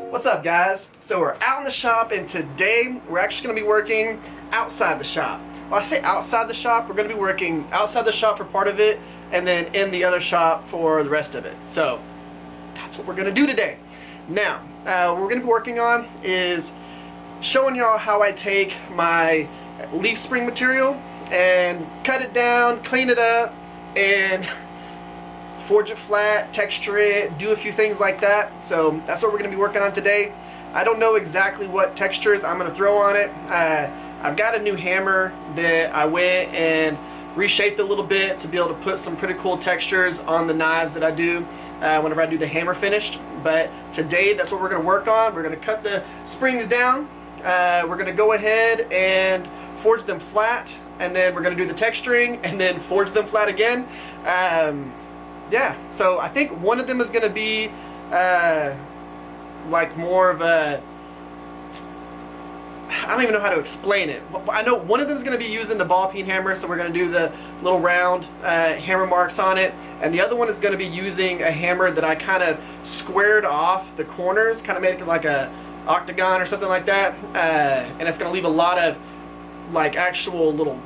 What's up, guys? So we're out in the shop, and today we're actually going to be working outside the shop. Well, I say outside the shop, we're going to be working outside the shop for part of it and then in the other shop for the rest of it. So that's what we're going to do today. Now, what we're going to be working on is showing y'all how I take my leaf spring material and cut it down, clean it up, and forge it flat, texture it, do a few things like that. So that's what we're going to be working on today. I don't know exactly what textures I'm going to throw on it. I've got a new hammer that I went and reshaped a little bit to be able to put some pretty cool textures on the knives that I do whenever I do the hammer finished. But today that's what we're going to work on. We're going to cut the springs down. We're going to go ahead and forge them flat, and then we're going to do the texturing and then forge them flat again. Yeah, so I think one of them is going to be like more of a, I don't even know how to explain it. I know one of them is going to be using the ball peen hammer, so we're going to do the little round hammer marks on it. And the other one is going to be using a hammer that I kind of squared off the corners, kind of made it like a octagon or something like that. And it's going to leave a lot of like actual little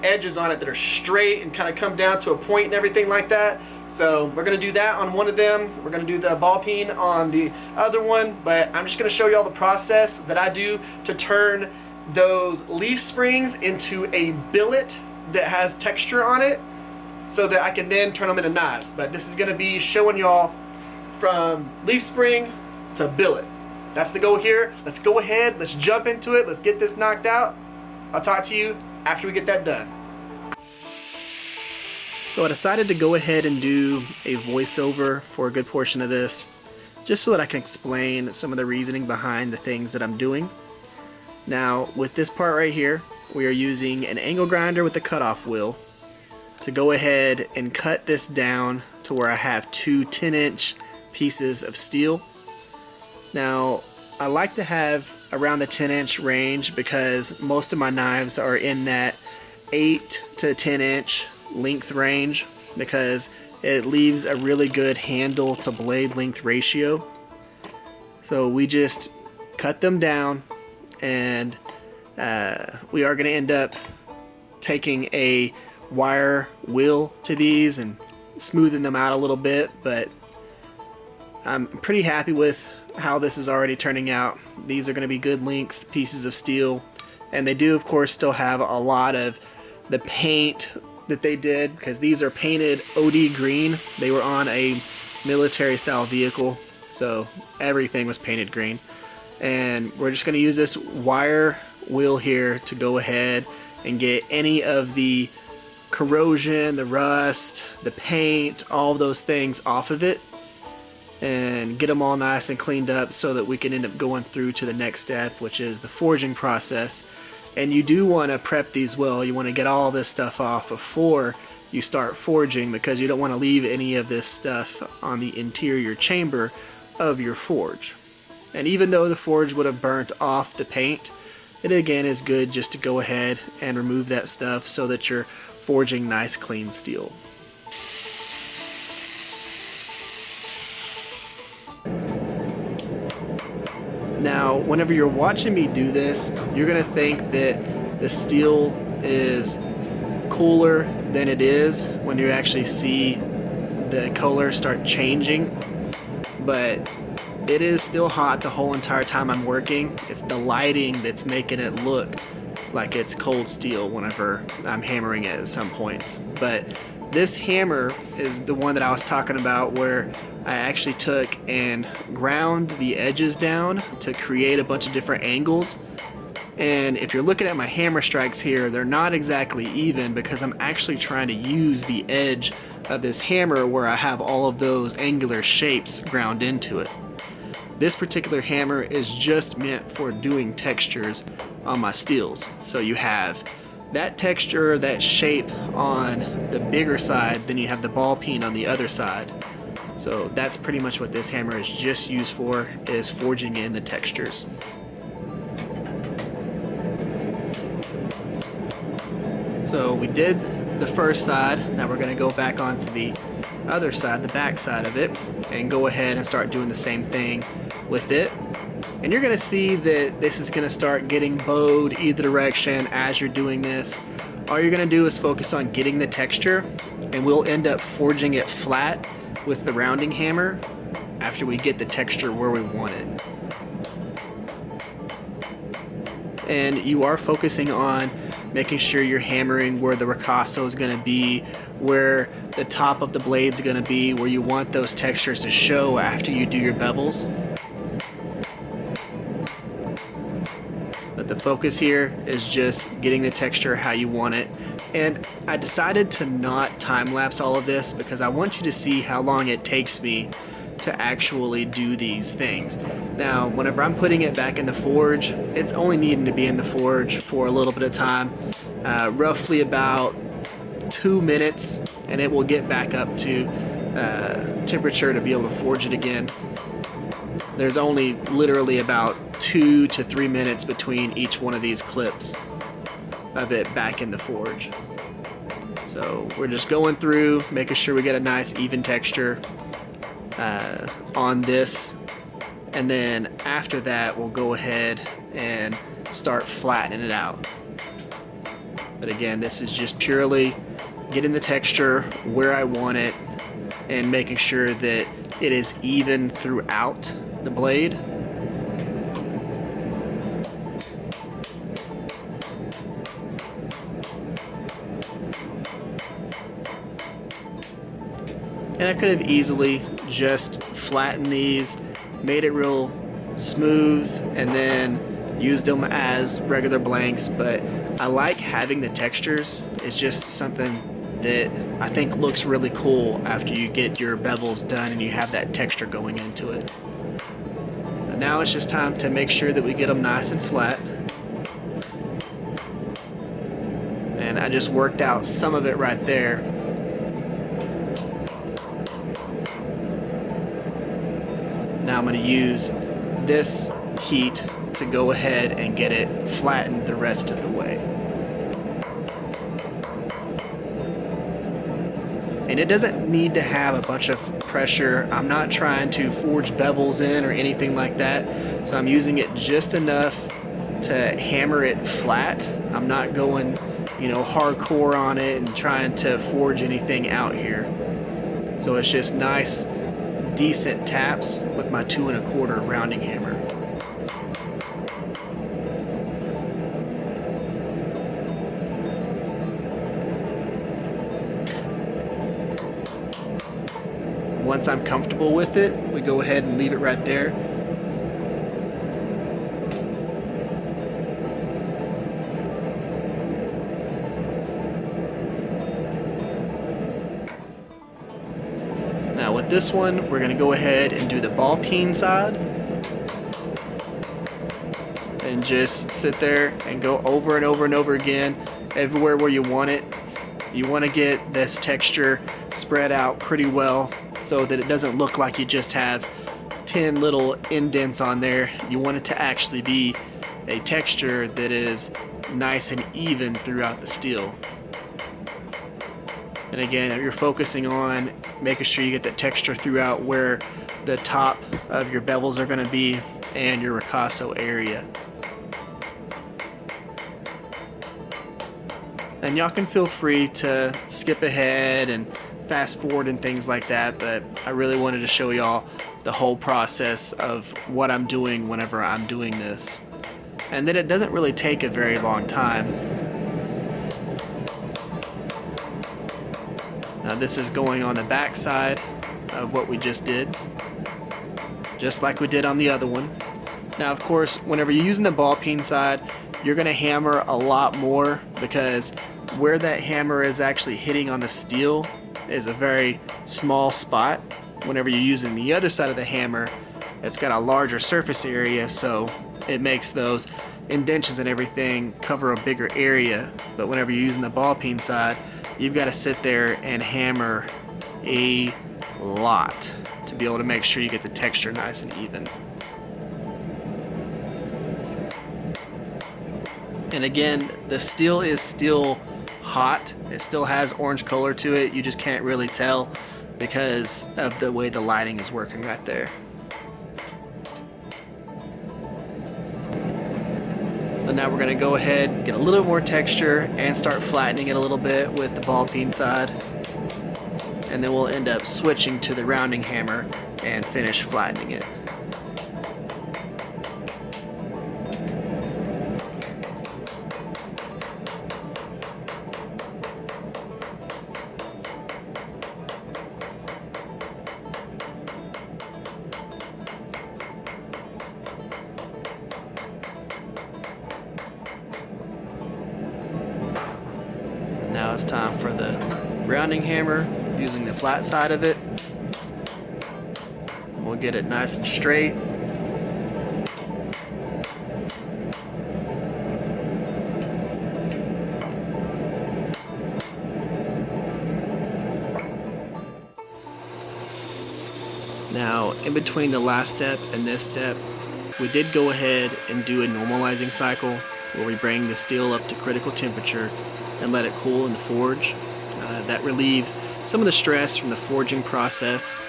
edges on it that are straight and kind of come down to a point and everything like that. So we're going to do that on one of them. We're going to do the ball peen on the other one, but I'm just going to show you all the process that I do to turn those leaf springs into a billet that has texture on it so that I can then turn them into knives. But this is going to be showing y'all from leaf spring to billet. That's the goal here. Let's go ahead, let's jump into it, let's get this knocked out. I'll talk to you after we get that done. So I decided to go ahead and do a voiceover for a good portion of this, just so that I can explain some of the reasoning behind the things that I'm doing. Now, with this part right here, we are using an angle grinder with a cutoff wheel to go ahead and cut this down to where I have two 10-inch pieces of steel. Now, I like to have around the 10-inch range because most of my knives are in that 8 to 10-inch length range, because it leaves a really good handle to blade length ratio. So we just cut them down, and we are going to end up taking a wire wheel to these and smoothing them out a little bit, but I'm pretty happy with how this is already turning out. These are going to be good length pieces of steel, and they do of course still have a lot of the paint that they did, because these are painted OD green. They were on a military style vehicle, so everything was painted green. And we're just going to use this wire wheel here to go ahead and get any of the corrosion, the rust, the paint, all of those things off of it, and get them all nice and cleaned up so that we can end up going through to the next step, which is the forging process. And you do want to prep these well. You want to get all this stuff off before you start forging, because you don't want to leave any of this stuff on the interior chamber of your forge. And even though the forge would have burnt off the paint, it again is good just to go ahead and remove that stuff so that you're forging nice clean steel. Now, whenever you're watching me do this, you're going to think that the steel is cooler than it is when you actually see the color start changing. But it is still hot the whole entire time I'm working. It's the lighting that's making it look like it's cold steel whenever I'm hammering it at some points. But this hammer is the one that I was talking about, where I actually took and ground the edges down to create a bunch of different angles. And if you're looking at my hammer strikes here, they're not exactly even, because I'm actually trying to use the edge of this hammer where I have all of those angular shapes ground into it. This particular hammer is just meant for doing textures on my steels. So you have that texture, that shape on the bigger side, then you have the ball peen on the other side. So that's pretty much what this hammer is just used for, is forging in the textures. So we did the first side. Now we're going to go back onto the other side, the back side of it, and go ahead and start doing the same thing with it. And you're going to see that this is going to start getting bowed either direction as you're doing this. All you're going to do is focus on getting the texture, and we'll end up forging it flat with the rounding hammer after we get the texture where we want it. And you are focusing on making sure you're hammering where the ricasso is going to be, where the top of the blade is going to be, where you want those textures to show after you do your bevels. But the focus here is just getting the texture how you want it. And I decided to not time-lapse all of this because I want you to see how long it takes me to actually do these things. Now, whenever I'm putting it back in the forge, it's only needing to be in the forge for a little bit of time, roughly about 2 minutes, and it will get back up to temperature to be able to forge it again. There's only literally about 2 to 3 minutes between each one of these clips of it back in the forge. So we're just going through, making sure we get a nice even texture on this, and then after that we'll go ahead and start flattening it out. But again, this is just purely getting the texture where I want it and making sure that it is even throughout the blade. And I could have easily just flattened these, made it real smooth, and then used them as regular blanks, but I like having the textures. It's just something that I think looks really cool after you get your bevels done and you have that texture going into it. But now it's just time to make sure that we get them nice and flat. And I just worked out some of it right there. Now I'm going to use this heat to go ahead and get it flattened the rest of the way. And it doesn't need to have a bunch of pressure. I'm not trying to forge bevels in or anything like that. So I'm using it just enough to hammer it flat. I'm not going, hardcore on it and trying to forge anything out here. So it's just nice, decent taps with my 2 1/4 rounding hammer. Once I'm comfortable with it, we go ahead and leave it right there. Now with this one, we're going to go ahead and do the ball peen side. And just sit there and go over and over and over again, everywhere where you want it. You want to get this texture spread out pretty well so that it doesn't look like you just have 10 little indents on there. You want it to actually be a texture that is nice and even throughout the steel. And again, you're focusing on making sure you get the texture throughout where the top of your bevels are going to be and your ricasso area. And y'all can feel free to skip ahead and fast forward and things like that, but I really wanted to show y'all the whole process of what I'm doing whenever I'm doing this. And then it doesn't really take a very long time. Now this is going on the back side of what we just did, just like we did on the other one. Now of course, whenever you're using the ball peen side, you're going to hammer a lot more because where that hammer is actually hitting on the steel is a very small spot. Whenever you're using the other side of the hammer, it's got a larger surface area, so it makes those indentions and everything cover a bigger area. But whenever you're using the ball peen side, you've got to sit there and hammer a lot to be able to make sure you get the texture nice and even. And again, the steel is still hot. It still has orange color to it. You just can't really tell because of the way the lighting is working right there. So now we're going to go ahead, get a little more texture, and start flattening it a little bit with the ball peen side. And then we'll end up switching to the rounding hammer and finish flattening it. Now it's time for the rounding hammer using the flat side of it. We'll get it nice and straight. Now, in between the last step and this step, we did go ahead and do a normalizing cycle where we bring the steel up to critical temperature and let it cool in the forge. That relieves some of the stress from the forging process.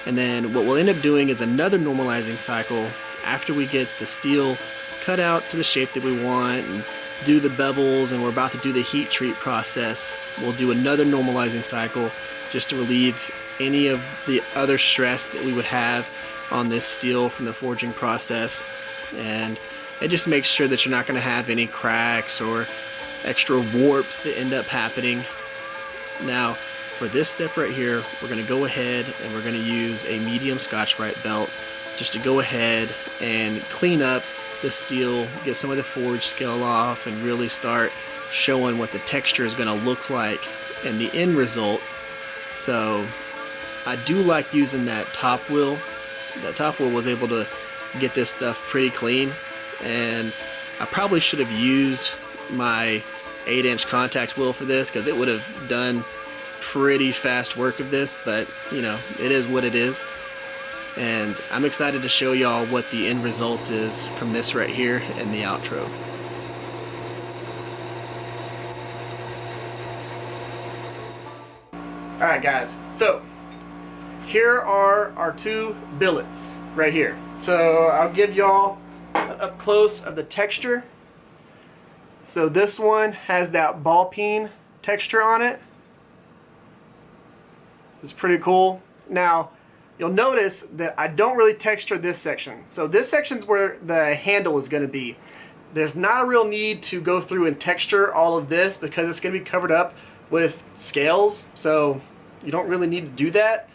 And then what we'll end up doing is another normalizing cycle after we get the steel cut out to the shape that we want and do the bevels, and we're about to do the heat treat process. We'll do another normalizing cycle just to relieve any of the other stress that we would have on this steel from the forging process. And it just makes sure that you're not going to have any cracks or extra warps that end up happening. Now, for this step right here, we're going to go ahead and we're going to use a medium Scotch-Brite belt just to go ahead and clean up the steel, get some of the forge scale off, and really start showing what the texture is going to look like and the end result. So I do like using that top wheel. That top wheel was able to get this stuff pretty clean, and I probably should have used my 8-inch contact wheel for this because it would have done pretty fast work of this, but you know, it is what it is. And I'm excited to show y'all what the end result is from this right here in the outro. Alright guys, so here are our two billets right here. So I'll give y'all up close of the texture. So this one has that ball peen texture on it. It's pretty cool. Now you'll notice that I don't really texture this section. So this section's where the handle is going to be. There's not a real need to go through and texture all of this because it's going to be covered up with scales. So you don't really need to do that.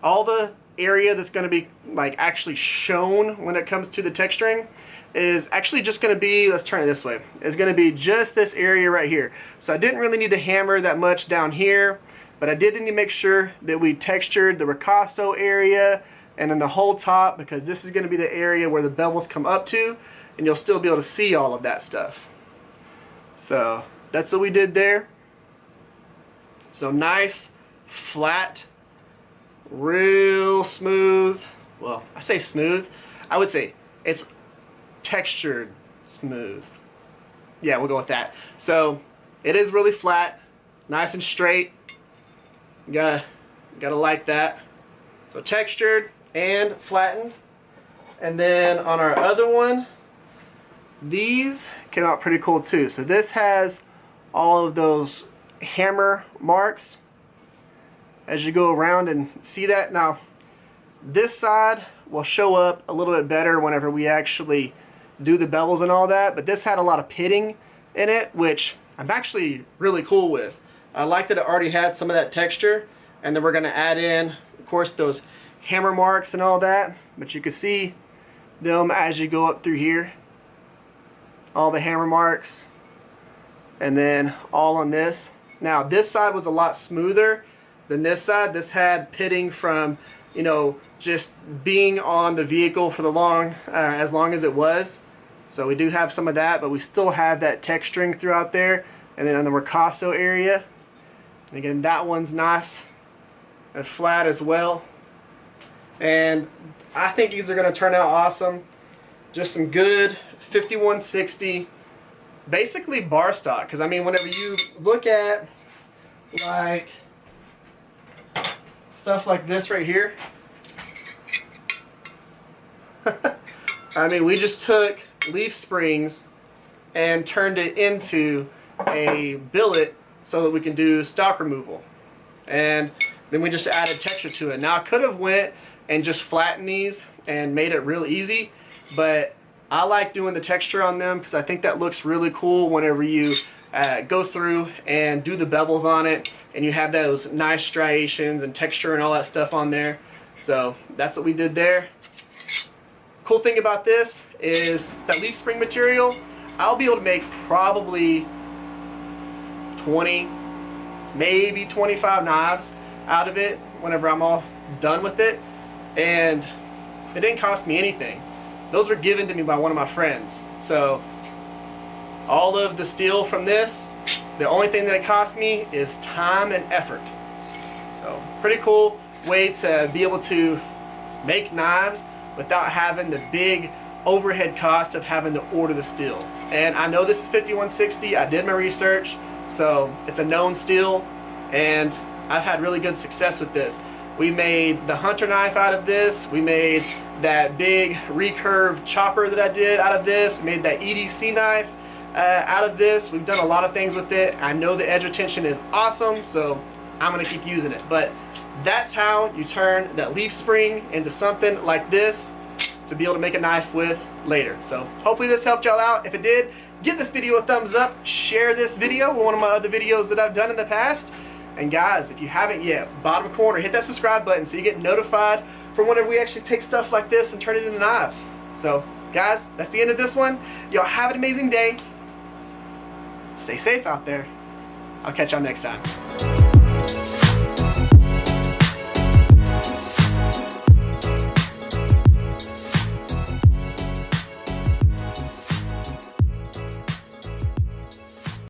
All the area that's going to be like actually shown when it comes to the texturing is actually just going to be, let's turn it this way, is going to be just this area right here. So I didn't really need to hammer that much down here, but I did need to make sure that we textured the ricasso area and then the whole top, because this is going to be the area where the bevels come up to, and you'll still be able to see all of that stuff. So that's what we did there. So nice, flat, real smooth. Well, I say smooth. I would say it's textured smooth. Yeah, we'll go with that. So it is really flat, nice and straight. You gotta like that. So textured and flattened. And then on our other one, these came out pretty cool too. So this has all of those hammer marks as you go around and see that. Now this side will show up a little bit better whenever we actually do the bevels and all that, but this had a lot of pitting in it, which I'm actually really cool with. I like that it already had some of that texture, and then we're going to add in, of course, those hammer marks and all that, but you can see them as you go up through here, all the hammer marks, and then all on this. Now this side was a lot smoother than this side. This had pitting from, you know, just being on the vehicle for the as long as it was. So we do have some of that, but we still have that texturing throughout there. And then on the ricasso area, and again, that one's nice and flat as well. And I think these are going to turn out awesome. Just some good 5160 basically bar stock. Because I mean, whenever you look at like stuff like this right here, I mean, we just took leaf springs and turned it into a billet so that we can do stock removal. And then we just added texture to it. Now I could have went and just flattened these and made it real easy, but I like doing the texture on them because I think that looks really cool whenever you go through and do the bevels on it and you have those nice striations and texture and all that stuff on there. So that's what we did there. Cool thing about this is that leaf spring material, I'll be able to make probably 20, maybe 25 knives out of it whenever I'm all done with it, and it didn't cost me anything. Those were given to me by one of my friends. So all of the steel from this, the only thing that it cost me is time and effort. So pretty cool way to be able to make knives without having the big overhead cost of having to order the steel. And I know this is 5160, I did my research, so it's a known steel, and I've had really good success with this. We made the hunter knife out of this, we made that big recurve chopper that I did out of this, we made that EDC knife out of this. We've done a lot of things with it. I know the edge retention is awesome, so I'm gonna keep using it. But that's how you turn that leaf spring into something like this to be able to make a knife with later. So hopefully this helped y'all out. If it did, give this video a thumbs up, share this video with one of my other videos that I've done in the past. And guys, if you haven't yet, bottom corner, hit that subscribe button so you get notified for whenever we actually take stuff like this and turn it into knives. So guys, that's the end of this one. Y'all have an amazing day. Stay safe out there. I'll catch y'all next time.